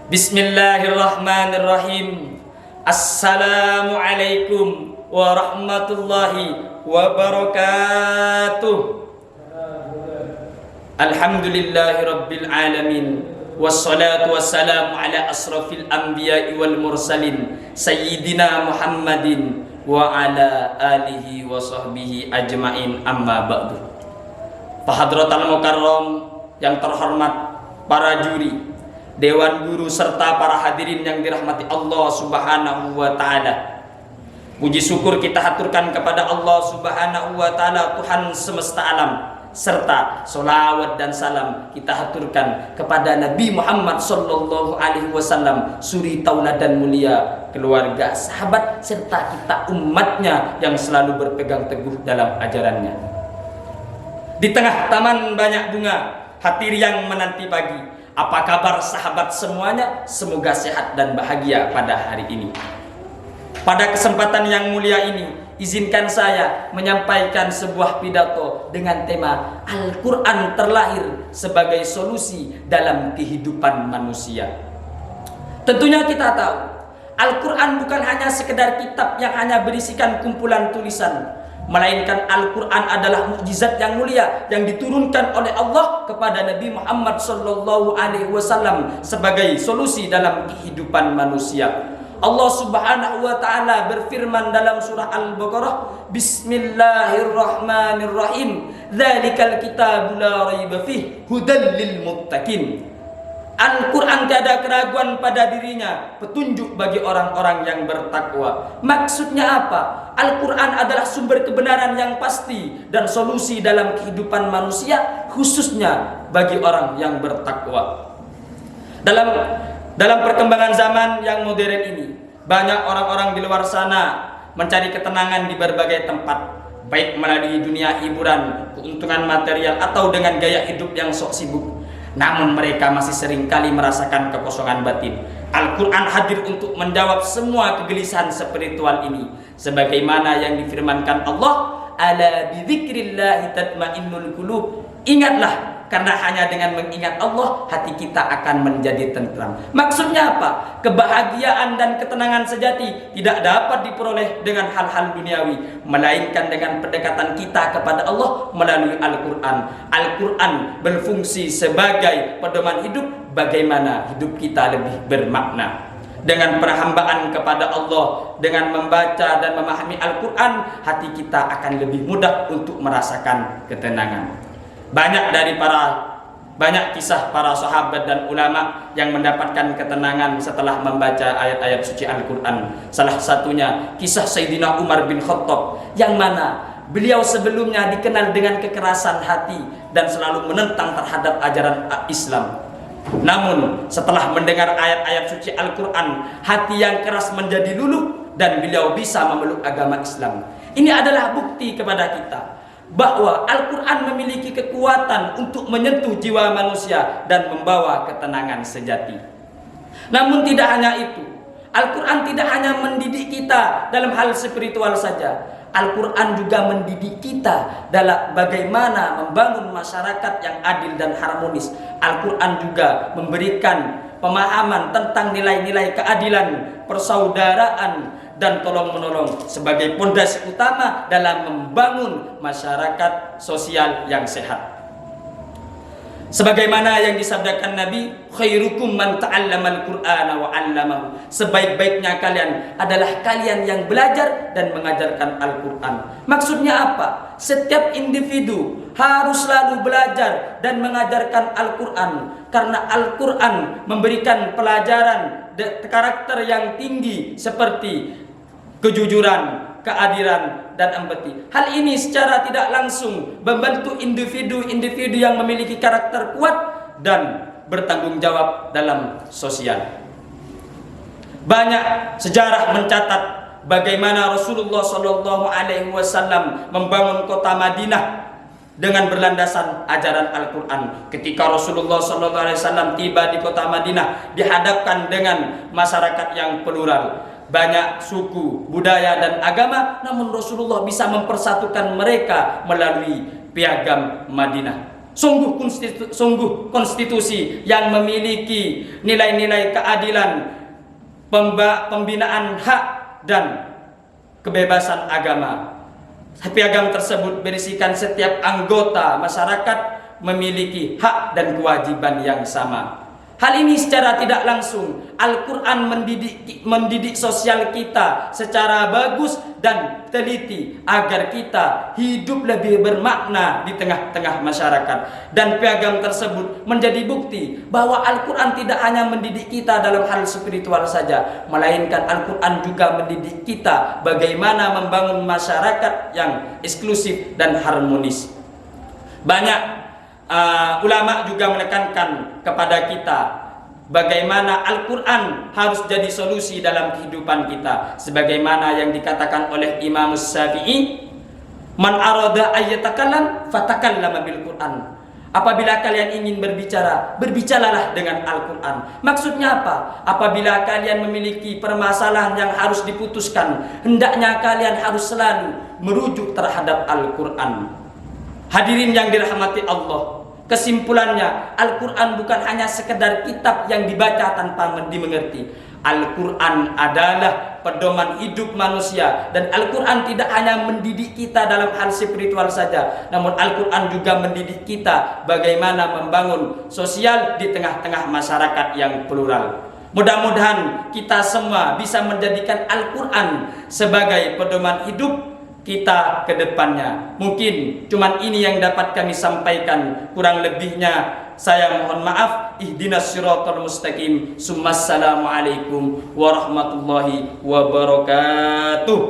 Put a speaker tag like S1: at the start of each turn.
S1: Bismillahirrahmanirrahim. Assalamualaikum warahmatullahi wabarakatuh. Alhamdulillahi rabbil alamin. Wassalatu wassalamu ala asrafil anbiya'i wal mursalin Sayyidina Muhammadin wa ala alihi wa sahbihi ajma'in, amma ba'du. Fahadratal mukarram yang terhormat, para juri, dewan guru, serta para hadirin yang dirahmati Allah Subhanahu wa ta'ala. Puji syukur kita haturkan kepada Allah Subhanahu wa ta'ala, Tuhan semesta alam, serta solawat dan salam kita haturkan kepada Nabi Muhammad sallallahu alaihi wasallam, suri tauladan mulia, keluarga, sahabat, serta kita umatnya yang selalu berpegang teguh dalam ajarannya. Di tengah taman banyak bunga, hati riang menanti pagi. Apa kabar sahabat semuanya? Semoga sehat dan bahagia pada hari ini. Pada kesempatan yang mulia ini, izinkan saya menyampaikan sebuah pidato dengan tema Al-Quran terlahir sebagai solusi dalam kehidupan manusia. Tentunya kita tahu, Al-Quran bukan hanya sekedar kitab yang hanya berisikan kumpulan tulisan, melainkan Al-Quran adalah mukjizat yang mulia yang diturunkan oleh Allah kepada Nabi Muhammad SAW sebagai solusi dalam kehidupan manusia. Allah Subhanahu wa ta'ala berfirman dalam surah Al-Baqarah, Bismillahirrahmanirrahim, Dzalikal kitabu la raiba fih hudal lil muttaqin. Al-Quran tiada keraguan pada dirinya, petunjuk bagi orang-orang yang bertakwa. Maksudnya apa? Al-Quran adalah sumber kebenaran yang pasti dan solusi dalam kehidupan manusia, khususnya bagi orang yang bertakwa. Dalam perkembangan zaman yang modern ini, banyak orang-orang di luar sana mencari ketenangan di berbagai tempat, baik melalui dunia hiburan, keuntungan material, atau dengan gaya hidup yang sok sibuk. Namun mereka masih seringkali merasakan kekosongan batin. Al-Quran hadir untuk menjawab semua kegelisahan spiritual ini, sebagaimana yang difirmankan Allah, ala bidzikrillahi tatmainnul qulub. Ingatlah, karena hanya dengan mengingat Allah, hati kita akan menjadi tentram. Maksudnya apa? Kebahagiaan dan ketenangan sejati tidak dapat diperoleh dengan hal-hal duniawi, melainkan dengan pendekatan kita kepada Allah melalui Al-Quran. Al-Quran berfungsi sebagai pedoman hidup, bagaimana hidup kita lebih bermakna. Dengan perhambaan kepada Allah, dengan membaca dan memahami Al-Quran, hati kita akan lebih mudah untuk merasakan ketenangan. Banyak kisah para sahabat dan ulama yang mendapatkan ketenangan setelah membaca ayat-ayat suci Al-Quran. Salah satunya kisah Sayyidina Umar bin Khattab, yang mana beliau sebelumnya dikenal dengan kekerasan hati dan selalu menentang terhadap ajaran Islam. Namun setelah mendengar ayat-ayat suci Al-Quran, hati yang keras menjadi luluh dan beliau bisa memeluk agama Islam. Ini adalah bukti kepada kita bahwa Al-Quran memiliki kekuatan untuk menyentuh jiwa manusia dan membawa ketenangan sejati. Namun tidak hanya itu, Al-Quran tidak hanya mendidik kita dalam hal spiritual saja. Al-Quran juga mendidik kita dalam bagaimana membangun masyarakat yang adil dan harmonis. Al-Quran juga memberikan pemahaman tentang nilai-nilai keadilan, persaudaraan, dan tolong-menolong sebagai pondasi utama dalam membangun masyarakat sosial yang sehat. Sebagaimana yang disabdakan Nabi, khairukum man ta'allamal Qur'ana wa 'allamahu. Sebaik-baiknya kalian adalah kalian yang belajar dan mengajarkan Al-Quran. Maksudnya apa? Setiap individu harus selalu belajar dan mengajarkan Al-Quran, karena Al-Quran memberikan pelajaran karakter yang tinggi seperti kejujuran, keadilan, dan empati. Hal ini secara tidak langsung membentuk individu-individu yang memiliki karakter kuat dan bertanggung jawab dalam sosial. Banyak sejarah mencatat bagaimana Rasulullah SAW membangun kota Madinah dengan berlandasan ajaran Al-Quran. Ketika Rasulullah SAW tiba di kota Madinah, dihadapkan dengan masyarakat yang plural, banyak suku, budaya, dan agama, namun Rasulullah bisa mempersatukan mereka melalui piagam Madinah. sungguh konstitusi yang memiliki nilai-nilai keadilan, pembinaan hak dan kebebasan agama. Piagam tersebut berisikan setiap anggota masyarakat memiliki hak dan kewajiban yang sama. Hal ini secara tidak langsung Al-Quran mendidik sosial kita secara bagus dan teliti agar kita hidup lebih bermakna di tengah-tengah masyarakat. Dan piagam tersebut menjadi bukti bahwa Al-Quran tidak hanya mendidik kita dalam hal spiritual saja, melainkan Al-Quran juga mendidik kita bagaimana membangun masyarakat yang eksklusif dan harmonis. Banyak ulama juga menekankan kepada kita bagaimana Al-Quran harus jadi solusi dalam kehidupan kita, sebagaimana yang dikatakan oleh Imam Syafi'i, man arada ayyatakallam fatakallama bil Quran. Apabila kalian ingin berbicara, berbicaralah dengan Al-Quran. Maksudnya apa? Apabila kalian memiliki permasalahan yang harus diputuskan, hendaknya kalian harus selalu merujuk terhadap Al-Quran. Hadirin yang dirahmati Allah, kesimpulannya Al-Quran bukan hanya sekedar kitab yang dibaca tanpa dimengerti. Al-Quran adalah pedoman hidup manusia, dan Al-Quran tidak hanya mendidik kita dalam hal spiritual saja, namun Al-Quran juga mendidik kita bagaimana membangun sosial di tengah-tengah masyarakat yang plural. Mudah-mudahan kita semua bisa menjadikan Al-Quran sebagai pedoman hidup kita ke depannya. Mungkin cuman ini yang dapat kami sampaikan, kurang lebihnya saya mohon maaf. Ihdinas siratal mustaqim. Assalamualaikum warahmatullahi wabarakatuh.